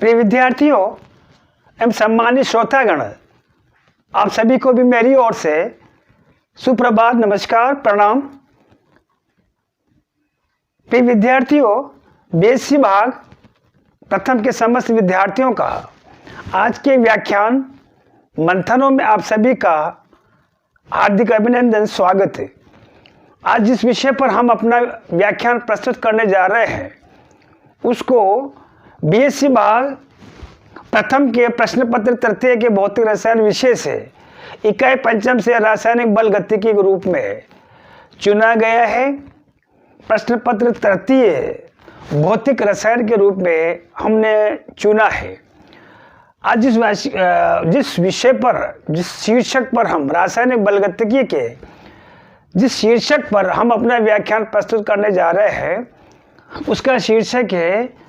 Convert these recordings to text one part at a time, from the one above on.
प्रिय विद्यार्थियों एवं सम्मानित श्रोतागण, आप सभी को भी मेरी ओर से सुप्रभात, नमस्कार, प्रणाम। प्रिय विद्यार्थियों, बीएससी भाग प्रथम के समस्त विद्यार्थियों का आज के व्याख्यान मंथनों में आप सभी का हार्दिक अभिनंदन, स्वागत है। आज जिस विषय पर हम अपना व्याख्यान प्रस्तुत करने जा रहे हैं उसको बीएससी भाग प्रथम के प्रश्न पत्र तृतीय के भौतिक रसायन विषय से इकाई पंचम से रासायनिक बल गतिकी के रूप में चुना गया है। प्रश्न पत्र तृतीय भौतिक रसायन के रूप में हमने चुना है। आज जिस विषय पर, जिस शीर्षक पर हम रासायनिक बल गतिकी के जिस शीर्षक पर हम अपना व्याख्यान प्रस्तुत करने जा रहे हैं उसका शीर्षक है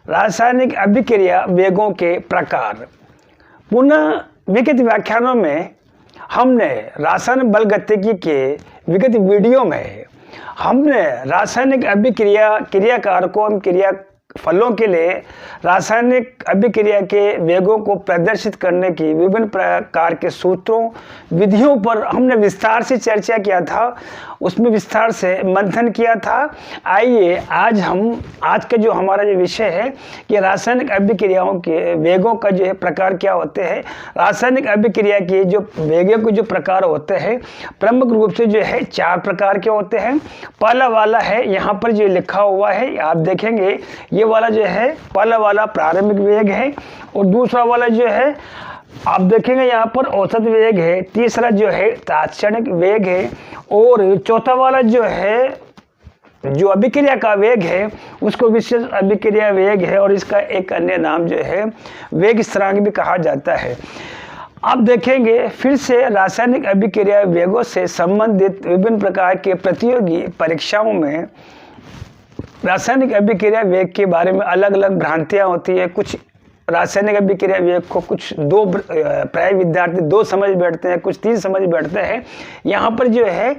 रासायनिक अभिक्रिया वेगों के प्रकार। पुनः विगत व्याख्यानों में हमने रासायनिक बल गतिकी के विगत वीडियो में हमने रासायनिक अभिक्रिया क्रियाकारकों एवं क्रिया फलों के लिए रासायनिक अभिक्रिया के वेगों को प्रदर्शित करने की विभिन्न प्रकार के सूत्रों, विधियों पर हमने विस्तार से चर्चा किया था, उसमें विस्तार से मंथन किया था। आइए आज का जो हमारा जो विषय है कि रासायनिक अभिक्रियाओं के वेगों का जो है प्रकार क्या होते हैं। रासायनिक अभिक्रिया के जो वेगों के जो प्रकार होते हैं प्रमुख रूप से जो है 4 प्रकार के होते हैं। पहला वाला है यहाँ पर जो लिखा हुआ है, आप देखेंगे ये वाला जो है पहला वाला प्रारंभिक वेग है, और दूसरा वाला जो है आप देखेंगे यहाँ पर औसत वेग है, तीसरा जो है तात्क्षणिक वेग है, और चौथा वाला जो है जो अभिक्रिया का वेग है उसको विशेष अभिक्रिया वेग है, और इसका एक अन्य नाम जो है वेग स्थिरांक भी कहा जाता है। आप देखेंगे फिर से रासायनिक अभिक्रिया वेगों से संबंधित विभिन्न प्रकार के प्रतियोगी परीक्षाओं में रासायनिक अभिक्रिया वेग के बारे में अलग अलग भ्रांतियां होती है। कुछ रासायनिक अभिक्रिया वेग को कुछ प्राय विद्यार्थी 2 समझ बैठते हैं, कुछ 3 समझ बैठते हैं। यहाँ पर जो है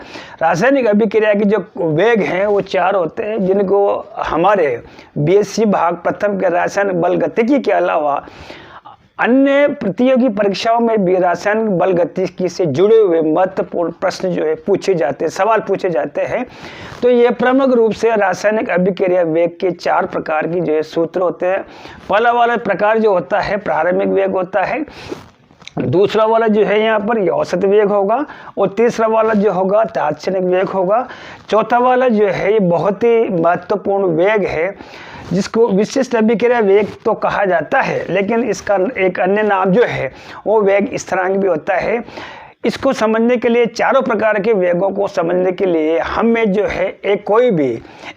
रासायनिक अभिक्रिया के जो वेग हैं वो 4 होते हैं, जिनको हमारे बीएससी भाग प्रथम के रासायनिक बल गतिकी के अलावा अन्य प्रतियोगी परीक्षाओं में भी रासायनिक बल गतिकी से जुड़े हुए महत्वपूर्ण प्रश्न जो है पूछे जाते हैं, सवाल पूछे जाते हैं। तो ये प्रमुख रूप से रासायनिक अभिक्रिया वेग के 4 प्रकार की जो है सूत्र होते हैं। पहला वाला प्रकार जो होता है प्रारंभिक वेग होता है, दूसरा वाला जो है यहाँ पर औसत वेग होगा, और तीसरा वाला जो होगा तात्क्षणिक वेग होगा, चौथा वाला जो है ये बहुत ही महत्वपूर्ण वेग है जिसको विशिष्ट अभिक्रिया वेग तो कहा जाता है, लेकिन इसका एक अन्य नाम जो है वो वेग स्थिरांक भी होता है। इसको समझने के लिए, चारों प्रकार के वेगों को समझने के लिए हमें जो है कोई भी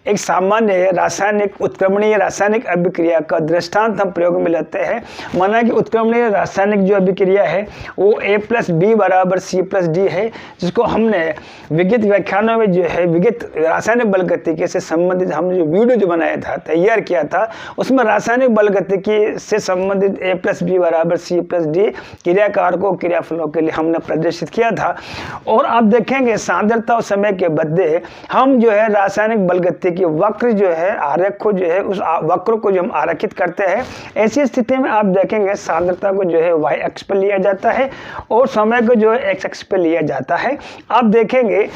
एक सामान्य रासायनिक उत्क्रमणीय रासायनिक अभिक्रिया का दृष्टांत हम प्रयोग में लेते हैं। माना कि उत्क्रमणीय रासायनिक जो अभिक्रिया है वो A+B = C+D है, जिसको हमने विगत व्याख्यानों में जो है विगत रासायनिक बल गतिकी से संबंधित हमने जो वीडियो जो बनाया था, तैयार किया था, उसमें रासायनिक बल गतिकी से संबंधित A+B = C+D क्रियाकारकों क्रियाफलों के लिए हमने प्रदर्शित किया था। और आप देखेंगे सांद्रता और समय के बदले हम जो है रासायनिक बल गतिकी वक्र जो है आरेख को जो है उस वक्र को जो हम आरेखित करते हैं, ऐसी स्थिति में आप देखेंगे सांद्रता को जो है y अक्ष पर लिया जाता है और समय को जो है x अक्ष पर लिया जाता है। आप देखेंगे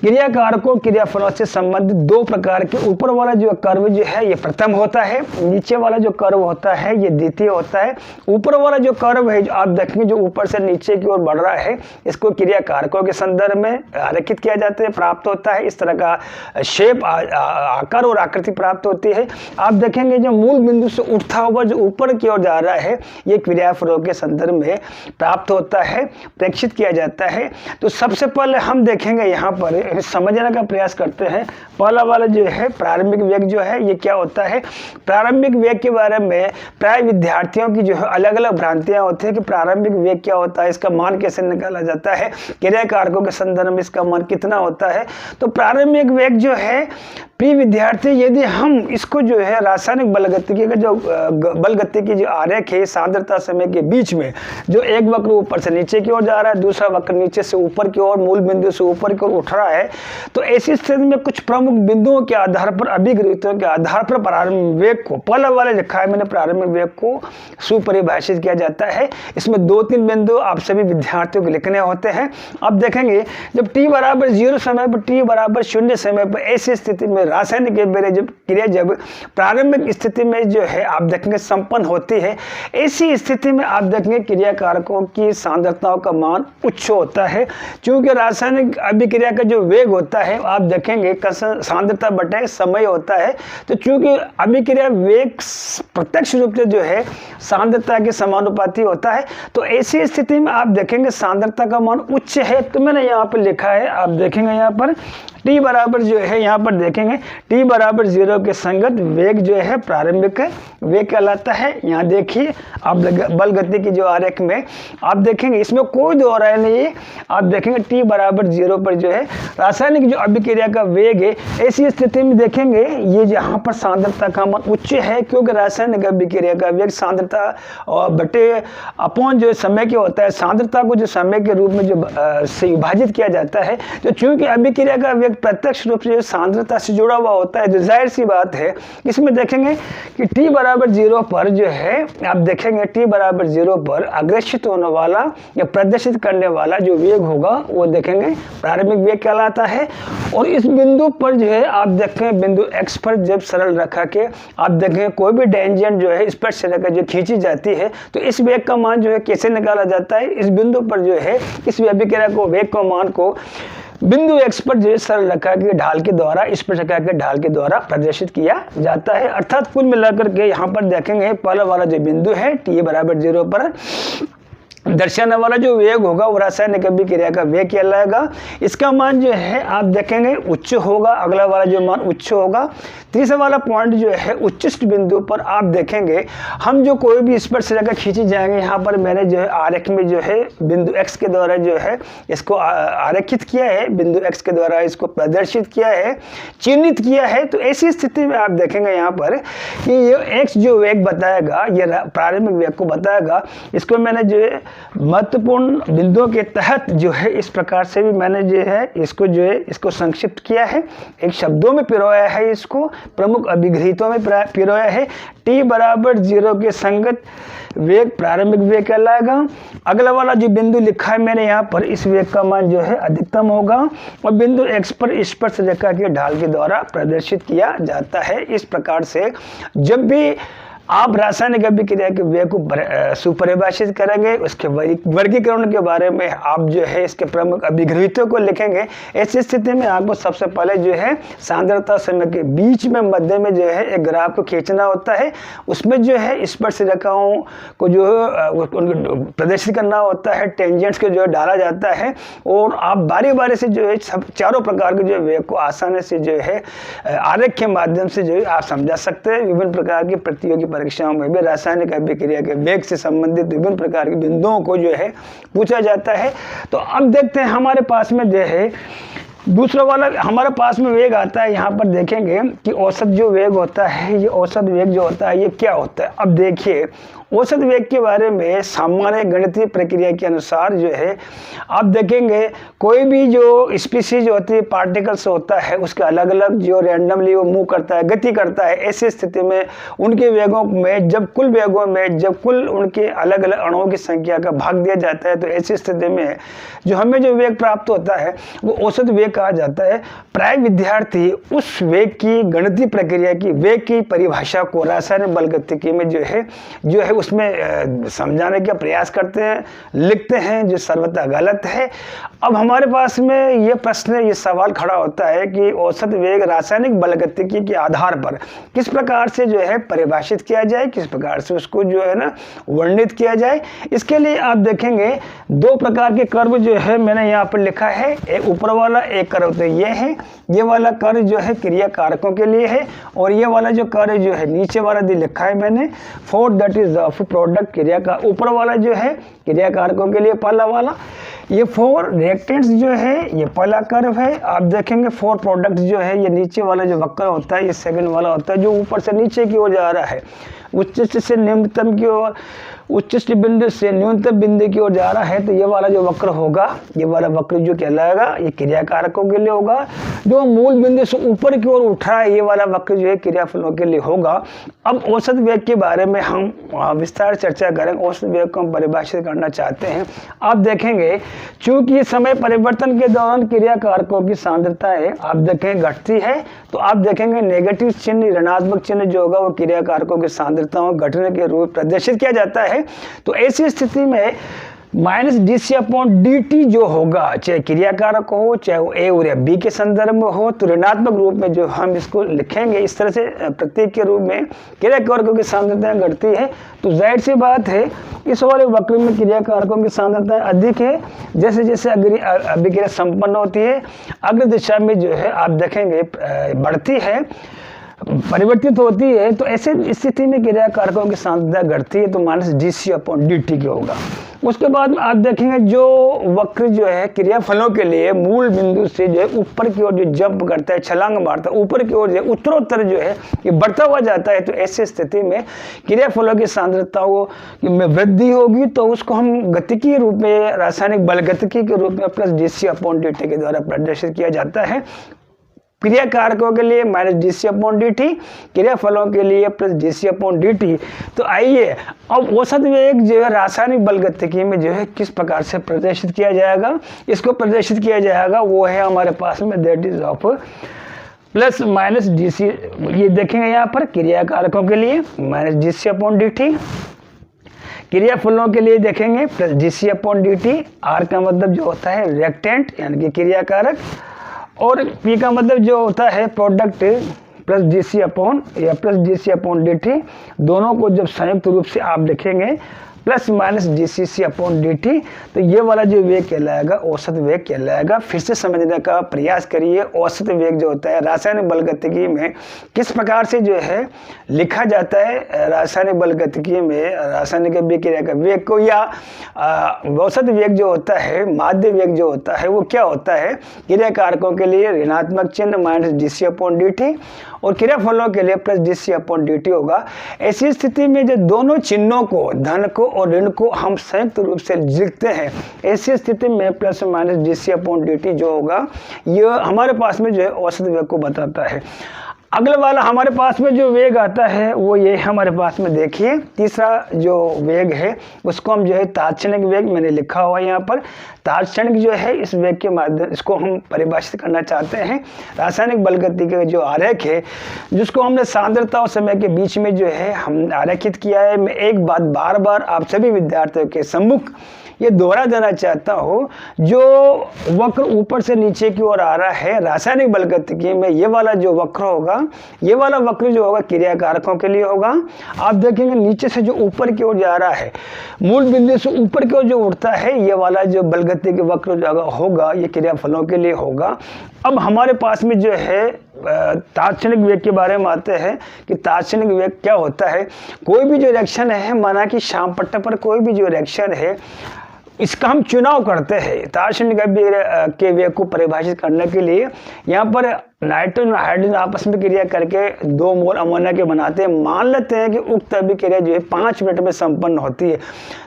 क्रियाकारकों क्रियाफलों से संबंधित 2 प्रकार के, ऊपर वाला जो कर्व जो है ये प्रथम होता है, नीचे वाला जो कर्व होता है ये द्वितीय होता है। ऊपर वाला जो कर्व है जो आप देखेंगे जो ऊपर से नीचे की ओर बढ़ रहा है, इसको क्रियाकारकों के संदर्भ में आरेखित किया जाता है, प्राप्त होता है। इस तरह का शेप, आकार और आकृति प्राप्त होती है। आप देखेंगे जो मूल बिंदु से उठता हुआ जो ऊपर की ओर जा रहा है ये क्रियाफलों के संदर्भ में प्राप्त होता है, प्रेक्षित किया जाता है। तो सबसे पहले हम देखेंगे यहाँ पर समझने का प्रयास करते हैं। पहला वाला जो है प्रारंभिक वेग जो है ये क्या होता है। प्रारंभिक वेग के बारे में प्राय विद्यार्थियों की जो है अलग अलग भ्रांतियां होती है कि प्रारंभिक वेग क्या होता है, इसका मान कैसे निकाला जाता है, क्रियाकारकों के संदर्भ में इसका मान कितना होता है। तो प्रारंभिक वेग जो है प्रिय विद्यार्थी, यदि हम इसको जो है रासायनिक बल गतिकी का जो बल गतिकी जो आरेख है सांद्रता समय के बीच में जो एक वक्र ऊपर से नीचे की ओर जा रहा है, दूसरा वक्र नीचे से ऊपर की ओर मूल बिंदु से ऊपर की ओर उठ रहा है, है। तो ऐसी स्थिति में कुछ प्रमुख बिंदुओं के आधार पर, अभिगृहितों के आधार पर प्रारंभिक वेग को, पहला वाला लिखा है मैंने, प्रारंभिक वेग को सुपरिभाषित किया जाता है। इसमें 2-3 बिंदु आप सभी विद्यार्थियों को लिखने होते हैं। अब देखेंगे जब t बराबर 0 समय पर, t बराबर 0 समय पर, ऐसी स्थिति में रासायनिक क्रिया जब प्रारंभिक स्थिति में जो है आप देखेंगे संपन्न होती है, ऐसी स्थिति में आप देखेंगे क्रिया कारकों की सांद्रताओं का मान उच्च होता है। क्योंकि रासायनिक अभिक्रिया का जो वेग होता है आप देखेंगे सांद्रता बटे समय होता है। तो चूंकि अभिक्रिया वेग प्रत्यक्ष रूप से जो है सांद्रता के समानुपाती होता है, तो ऐसी स्थिति में आप देखेंगे सांद्रता का मान उच्च है। तो मैंने यहाँ पर लिखा है, आप देखेंगे यहाँ पर t बराबर जो है, यहाँ पर देखेंगे t बराबर 0 के संगत वेग जो है प्रारंभिक वेग कहलाता है। यहाँ देखिए आप बल गति की जो आरेख में आप देखेंगे इसमें कोई दो राय नहीं है। आप देखेंगे t बराबर 0 पर जो है रासायनिक जो अभिक्रिया का वेग है, ऐसी स्थिति में देखेंगे ये यहाँ पर सांद्रता का मान उच्च है, क्योंकि रासायनिक अभिक्रिया का वेग सांद्रता और बटे अपॉन जो समय के होता है, सांद्रता को जो समय के रूप में जो से विभाजित किया जाता है। तो चूंकि अभिक्रिया का वेग प्रत्यक्ष रूप से सांद्रता से जुड़ा हुआ होता है, जो जाहिर सी बात है इसमें देखेंगे कि t बराबर 0 पर जो है आप देखेंगे t बराबर 0 पर अग्रेषित होने वाला या प्रदर्शित करने वाला जो वेग होगा वो देखेंगे प्रारंभिक वेग कहलाता है। और इस बिंदु पर जो है आप देखें बिंदु x पर जब सरल रेखा के आप देखें कोई भी टेंजेंट जो है स्पर्श रेखा जो खींची जाती है, तो इस वेग का मान जो है कैसे निकाला जाता है, इस बिंदु पर जो है इस अभिक्रिया को वेग का मान को बिंदु x पर जो सरल रेखा के ढाल के द्वारा, स्पर्श रेखा के ढाल के द्वारा प्रदर्शित किया जाता है। अर्थात कुल मिलाकर के यहाँ पर देखेंगे पहला वाला जो बिंदु है t बराबर 0 पर दर्शाने वाला जो वेग होगा वो रासायनिक अभिक्रिया का वेग कहलाएगा। इसका मान जो है आप देखेंगे उच्च होगा, अगला वाला जो मान उच्च होगा। तीसरा वाला पॉइंट जो है उच्चिष्ट बिंदु पर आप देखेंगे हम जो कोई भी स्पर्श रेखा खींची जाएंगे, यहाँ पर मैंने जो है आरेख में जो है बिंदु x के द्वारा जो है इसको आरेखित किया है, बिंदु x के द्वारा इसको प्रदर्शित किया है, चिन्हित किया है। तो ऐसी स्थिति में आप देखेंगे यहाँ पर कि ये x जो वेग बताएगा, ये प्रारंभिक वेग को बताएगा। इसको मैंने जो है महत्वपूर्ण बिंदुओं के तहत जो है इस प्रकार से भी मैंने जो है इसको जो है इसको संक्षिप्त किया है, एक शब्दों में पिरोया है, इसको प्रमुख अभिगृहितों में पिरोया है। t बराबर 0 के संगत वेग प्रारंभिक वेग कहलाएगा। अगला वाला जो बिंदु लिखा है मैंने यहाँ पर, इस वेग का मान जो है अधिकतम होगा और बिंदु x पर स्पर्श रेखा के ढाल के द्वारा प्रदर्शित किया जाता है। इस प्रकार से जब भी आप रासायनिक अभिक्रिया के वेग को सुपरिभाषित करेंगे, उसके वर्गीकरण के बारे में आप जो है इसके प्रमुख अभिगृहितों को लिखेंगे। ऐसी स्थिति में आपको सबसे पहले जो है सांद्रता समय के बीच में मध्य में जो है एक ग्राफ को खींचना होता है। उसमें जो है स्पर्श रेखाओं को जो प्रदर्शित करना होता है, टेंजेंट्स को जो है डाला जाता है और आप बारी बारी से जो है सब चारों प्रकार के जो वेग को आसानी से जो है आरेख के माध्यम से जो है आप समझा सकते हैं। विभिन्न प्रकार की प्रतियोगी परीक्षाओं में भी रासायनिक अभिक्रिया के वेग से संबंधित विभिन्न प्रकार के बिंदुओं को जो है पूछा जाता है। तो अब देखते हैं हमारे पास में जो है दूसरा वाला हमारे पास में वेग आता है। यहाँ पर देखेंगे कि औसत जो वेग होता है, ये औसत वेग जो होता है ये क्या होता है। अब देखिए औसत वेग के बारे में सामान्य गणितीय प्रक्रिया के अनुसार जो है आप देखेंगे कोई भी जो स्पीसीज होती है, पार्टिकल्स होता है, उसके अलग अलग जो रैंडमली वो मूव करता है, गति करता है। ऐसी स्थिति में उनके वेगों में जब कुल वेगों में जब कुल उनके अलग अलग अणुओं की संख्या का भाग दिया जाता है, तो ऐसी स्थिति में जो हमें जो वेग प्राप्त होता है वो औसत वेग कहा जाता है। प्राय विद्यार्थी उस वेग की गणितीय प्रक्रिया की वेग की परिभाषा को रासायनिक बलगतिकी में जो है उसमें समझाने का प्रयास करते हैं, लिखते हैं, जो सर्वथा गलत है। अब हमारे पास में ये प्रश्न, ये सवाल खड़ा होता है कि औसत वेग रासायनिक बलगतिकी के आधार पर किस प्रकार से जो है परिभाषित किया जाए, किस प्रकार से उसको जो है ना वर्णित किया जाए। इसके लिए आप देखेंगे दो प्रकार के कर्व जो है मैंने यहाँ पर लिखा है। एक ऊपर वाला एक कर्व तो ये है, ये वाला कर्व जो है क्रिया कारकों के लिए है, और ये वाला जो कर्व जो है नीचे वाला लिखा है मैंने four that is of product क्रिया का। ऊपर वाला जो है क्रिया कारकों के लिए पहला वाला, ये फोर रिएक्टेंट्स जो है ये पहला कर्व है। आप देखेंगे फोर प्रोडक्ट जो है ये नीचे वाला जो वक्र होता है ये सेकंड वाला होता है, जो ऊपर से नीचे की ओर जा रहा है। उच्च से निम्नतम की ओर, उच्च बिंदु से न्यूनतम बिंदु की ओर जा रहा है, तो ये वाला जो वक्र होगा, ये वाला वक्र जो कहलाएगा ये क्रिया कारकों के लिए होगा। जो मूल बिंदु से ऊपर की ओर उठ रहा है, ये वाला वक्र जो है क्रियाफलों के लिए होगा। अब औसत वेग के बारे में हम विस्तार चर्चा करेंगे। औसत वेग को हम परिभाषित करना चाहते हैं। आप देखेंगे चूंकि समय परिवर्तन के दौरान क्रिया कारकों की सांद्रताएं आप देखेंगे घटती है, तो आप देखेंगे नेगेटिव चिन्ह, ऋणात्मक चिन्ह जो होगा वो क्रिया कारकों की सांद्रताओं घटने के रूप प्रदर्शित किया जाता है। तो ऐसी स्थिति में -dc/dt जो होगा, चाहे क्रिया कारक हो, चाहे वो ए और या बी के संदर्भ में हो, तो ऋणात्मक रूप में जो हम इसको लिखेंगे इस तरह से प्रतीक के रूप में, क्रिया कारकों की सांद्रताएं घटती है। तो जाहिर सी बात है इस वाले वक्र में क्रिया कारकों की सांद्रताएं अधिक है। जैसे जैसे अभिक्रिया संपन्न होती है, अग्र दिशा में जो है आप देखेंगे बढ़ती है, परिवर्तित होती है। तो ऐसे स्थिति में क्रिया कारकों की सांद्रता घटती है, तो -dc/dt क्या होगा। उसके बाद आप देखेंगे जो वक्र जो है क्रियाफलों के लिए मूल बिंदु से जो है ऊपर की ओर जो जंप करता है, छलांग मारता है, ऊपर की ओर जो है उत्तरोत्तर जो है ये बढ़ता हुआ जाता है। तो ऐसी स्थिति में क्रियाफलों की सांद्रताओं में वृद्धि होगी, तो उसको हम गतिकी रूप में, रासायनिक बल गतिकी के रूप में +dc/dt के द्वारा प्रदर्शित किया जाता है। क्रिया कारकों के लिए -dc/dt, क्रियाफलों के लिए +dc/dt। तो आइए अब औसत वेग जो है रासायनिक बल गतिकी में जो है किस प्रकार से प्रदर्शित किया जाएगा। इसको प्रदर्शित किया जाएगा वो है हमारे पास में दैट इज ऑफ +-dc। ये देखेंगे यहाँ पर क्रिया कारकों के लिए -dc/dt, क्रियाफलों के लिए देखेंगे +dc/dt। R का मतलब जो होता है रिएक्टेंट यानी कि क्रिया कारक, और P का मतलब जो होता है प्रोडक्ट, +dc/dt। दोनों को जब संयुक्त रूप से आप लिखेंगे +-dcc/dt, तो ये वाला जो वेग कहलाएगा औसत वेग कहलाएगा। फिर से समझने का प्रयास करिए औसत वेग जो होता है रासायनिक बल गतिकी में किस प्रकार से जो है लिखा जाता है। रासायनिक बल गतिकी में रासायनिक अभिक्रिया का वेग को या औसत वेग जो होता है, माध्य वेग जो होता है वो क्या होता है, क्रिया कारकों के लिए ऋणात्मक चिन्ह -dc/dt और क्रियाफलों के लिए +dc/dt होगा। ऐसी स्थिति में जो दोनों चिन्हों को, धन को और ऋण को हम संयुक्त रूप से लिखते हैं, ऐसी स्थिति में +-dc/dt जो होगा ये हमारे पास में जो है औसत वेग को बताता है। अगला वाला हमारे पास में जो वेग आता है वो ये हमारे पास में देखिए, तीसरा जो वेग है उसको हम जो है तात्क्षणिक वेग, मैंने लिखा हुआ है यहाँ पर। तात्क्षणिक जो है इस वेग के माध्यम इसको हम परिभाषित करना चाहते हैं। रासायनिक बल गतिकी का जो आरेख है जिसको हमने सांद्रता और समय के बीच में जो है हम आरेखित किया है। मैं एक बात बार बार आप सभी विद्यार्थियों के सम्मुख ये दोहरा देना चाहता हूँ, जो वक्र ऊपर से नीचे की ओर आ रहा है रासायनिक बल गतिकी में, ये वाला जो वक्र होगा, ये वाला वक्र जो होगा क्रिया कारकों के लिए होगा। आप देखेंगे नीचे से जो ऊपर की ओर जा रहा है, मूल बिंदु से ऊपर की ओर जो उठता है, ये वाला जो बल गतिकी वक्र जो होगा ये क्रियाफलों के लिए होगा। अब हमारे पास में जो है तात्क्षणिक वेग के बारे में आते हैं कि तात्क्षणिक वेग क्या होता है। कोई भी जो रिएक्शन है, माना कि श्याम पट्टे पर कोई भी जो रिएक्शन है, इसका हम चुनाव करते हैं तात्क्षणिक के वेग को परिभाषित करने के लिए। यहाँ पर नाइट्रोजन और हाइड्रोजन आपस में क्रिया करके 2 मोल अमोनिया के बनाते हैं। मान लेते हैं कि उक्त अभिक्रिया जो है 5 मिनट में संपन्न होती है।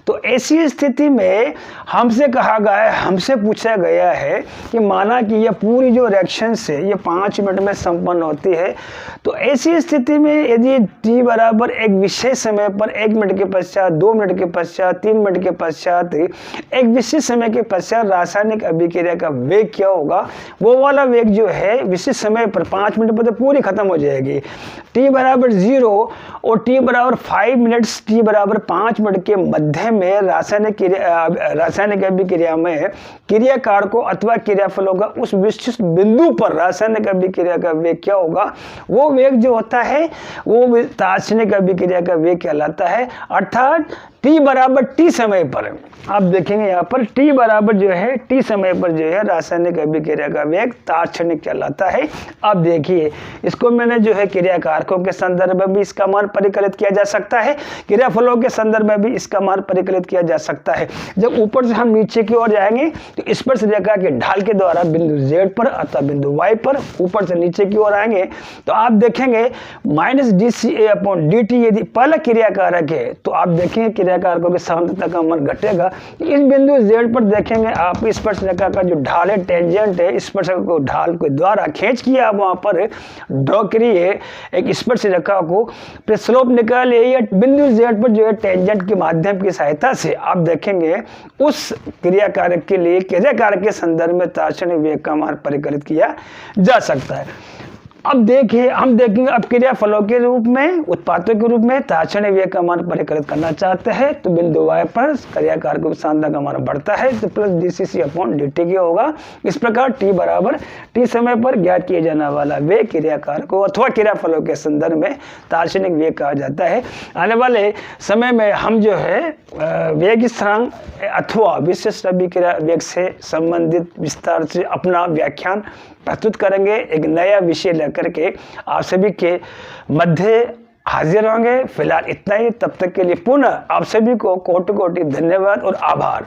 तो ऐसी स्थिति में हमसे कहा गया है, हमसे पूछा गया है कि माना कि यह पूरी जो रिएक्शन से ये 5 मिनट में संपन्न होती है, तो ऐसी स्थिति में यदि t बराबर एक विशेष समय पर 1 मिनट के पश्चात, 2 मिनट के पश्चात, 3 मिनट के पश्चात, एक विशेष समय के पश्चात रासायनिक अभिक्रिया का वेग क्या होगा, वो वाला वेग जो है विशेष समय पर 5 मिनट पर तो पूरी खत्म हो जाएगी। t बराबर 0 और t बराबर 5 मिनट्स, t बराबर 5 मिनट के मध्य में रासायनिक अभिक्रिया में क्रिया कारकों अथवा क्रियाफलों का उस विशिष्ट बिंदु पर रासायनिक अभिक्रिया का वेग क्या होगा, वो वेग जो होता है वो तात्क्षणिक अभिक्रिया का वेग कहलाता है। अर्थात t बराबर t समय पर आप देखेंगे यहाँ पर t बराबर जो है t समय पर जो है रासायनिक अभिक्रिया का वेग तात्क्षणिक कहलाता है। अब देखिए, इसको मैंने जो है क्रियाकारकों के संदर्भ में भी इसका मान परिकलित किया जा सकता है, क्रियाफलों के संदर्भ में भी इसका मान परिकलित किया जा सकता है। जब ऊपर से हम नीचे की ओर जाएंगे तो स्पर्श रेखा के ढाल के द्वारा बिंदु Z पर अथवा बिंदु Y पर ऊपर से नीचे की ओर आएंगे तो आप देखेंगे -dCA/dt यदि पहला क्रियाकारक है तो आप देखेंगे क्रियाकारकों की सांद्रता का मान घटेगा। तो इस बिंदु Z पर देखेंगे आप स्पर्श रेखा का जो ढाल है, टेंजेंट है, स्पर्श को ढाल के द्वारा खींच किया, आप वहां पर ड्रॉ करिए एक स्पर्श रेखा को, फिर स्लोप निकालिए या बिंदु Z पर जो है टेंजेंट के माध्यम की सहायता से आप देखेंगे उस क्रियाकारक के लिए क्रियाकारक के संदर्भ में तात्क्षणिक वेग का मान परिकलित किया जा सकता है। अब देखिए, हम देखेंगे अब क्रियाफलों के रूप में, उत्पादों के रूप में तात्क्षणिक वेग का मान परिकलित करना चाहते हैं तो बिंदु Y पर क्रियाकारक की सांद्रता का मान बढ़ता है तो प्लस dCC/dt क्या होगा। इस प्रकार t बराबर t समय पर ज्ञात किए जाने वाला वेग क्रियाकारकों अथवा क्रियाफलों के संदर्भ में तात्क्षणिक वेग कहा जाता है। आने वाले समय में हम जो है वेग स्थिरांक अथवा विशिष्ट अभिक्रिया वेग से संबंधित विस्तार से अपना व्याख्यान प्रस्तुत करेंगे। एक नया विषय लेकर के आप सभी के मध्य हाजिर होंगे। फिलहाल इतना ही, तब तक के लिए पुनः आप सभी को कोटि कोटि धन्यवाद और आभार।